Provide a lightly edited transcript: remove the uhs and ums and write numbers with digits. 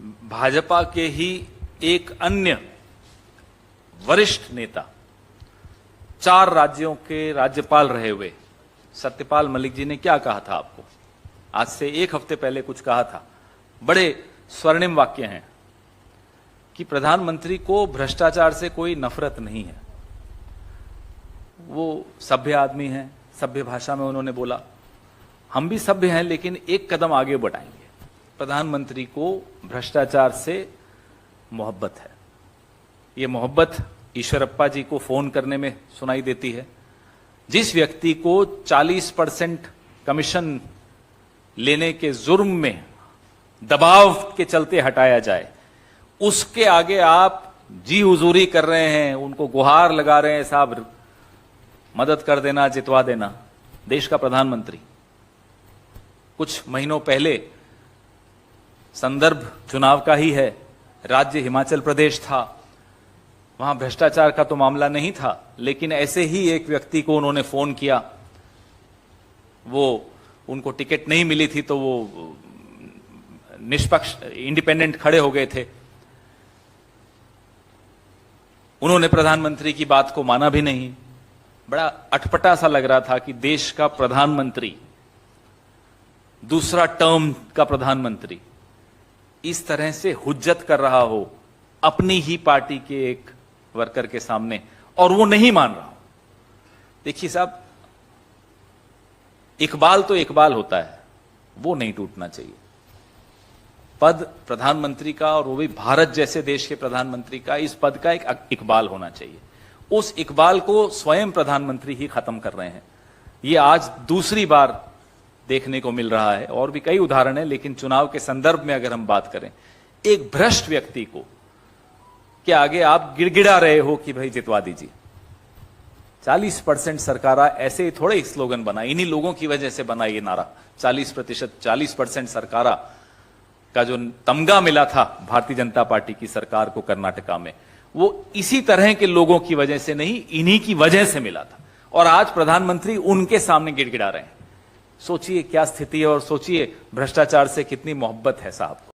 भाजपा के ही एक अन्य वरिष्ठ नेता, 4 राज्यों के राज्यपाल रहे हुए सत्यपाल मलिक जी ने क्या कहा था आपको? आज से 1 हफ्ते पहले कुछ कहा था। बड़े स्वर्णिम वाक्य हैं कि प्रधानमंत्री को भ्रष्टाचार से कोई नफरत नहीं है, वो सभ्य आदमी हैं। सभ्य भाषा में उन्होंने बोला, हम भी सभ्य हैं लेकिन एक कदम आगे बढ़ाएंगे। प्रधानमंत्री को भ्रष्टाचार से मोहब्बत है। ये मोहब्बत ईश्वरप्पा जी को फोन करने में सुनाई देती है। जिस व्यक्ति को 40% कमीशन लेने के जुर्म में दबाव के चलते हटाया जाए, उसके आगे आप जी हुजूरी कर रहे हैं, उनको गुहार लगा रहे हैं, साहब मदद कर देना, जितवा देना। देश का प्रधानमंत्री, कुछ महीनों पहले संदर्भ चुनाव का ही है, राज्य हिमाचल प्रदेश था, वहां भ्रष्टाचार का तो मामला नहीं था, लेकिन ऐसे ही एक व्यक्ति को उन्होंने फोन किया। वो उनको टिकट नहीं मिली थी तो वो निष्पक्ष इंडिपेंडेंट खड़े हो गए थे। उन्होंने प्रधानमंत्री की बात को माना भी नहीं। बड़ा अटपटा सा लग रहा था कि देश का प्रधानमंत्री, दूसरा टर्म का प्रधानमंत्री, इस तरह से हुज्जत कर रहा हो अपनी ही पार्टी के एक वर्कर के सामने, और वो नहीं मान रहा हो। देखिए साहब, इकबाल तो इकबाल होता है, वो नहीं टूटना चाहिए। पद प्रधानमंत्री का, और वो भी भारत जैसे देश के प्रधानमंत्री का, इस पद का एक इकबाल होना चाहिए। उस इकबाल को स्वयं प्रधानमंत्री ही खत्म कर रहे हैं। ये आज दूसरी बार देखने को मिल रहा है, और भी कई उदाहरण हैं, लेकिन चुनाव के संदर्भ में अगर हम बात करें, एक भ्रष्ट व्यक्ति को के आगे आप गिड़गिड़ा रहे हो कि भाई जितवा दीजिए। 40% सरकारा, ऐसे ही थोड़े स्लोगन बना, इन्हीं लोगों की वजह से बना ये नारा। 40% सरकारा का जो तमगा मिला था भारतीय जनता पार्टी की सरकार को कर्नाटका में, वो इसी तरह के लोगों की वजह से नहीं, इन्हीं की वजह से मिला था। और आज प्रधानमंत्री उनके सामने गिड़गिड़ा रहे हैं। सोचिए क्या स्थिति है, और सोचिए भ्रष्टाचार से कितनी मोहब्बत है साहब को।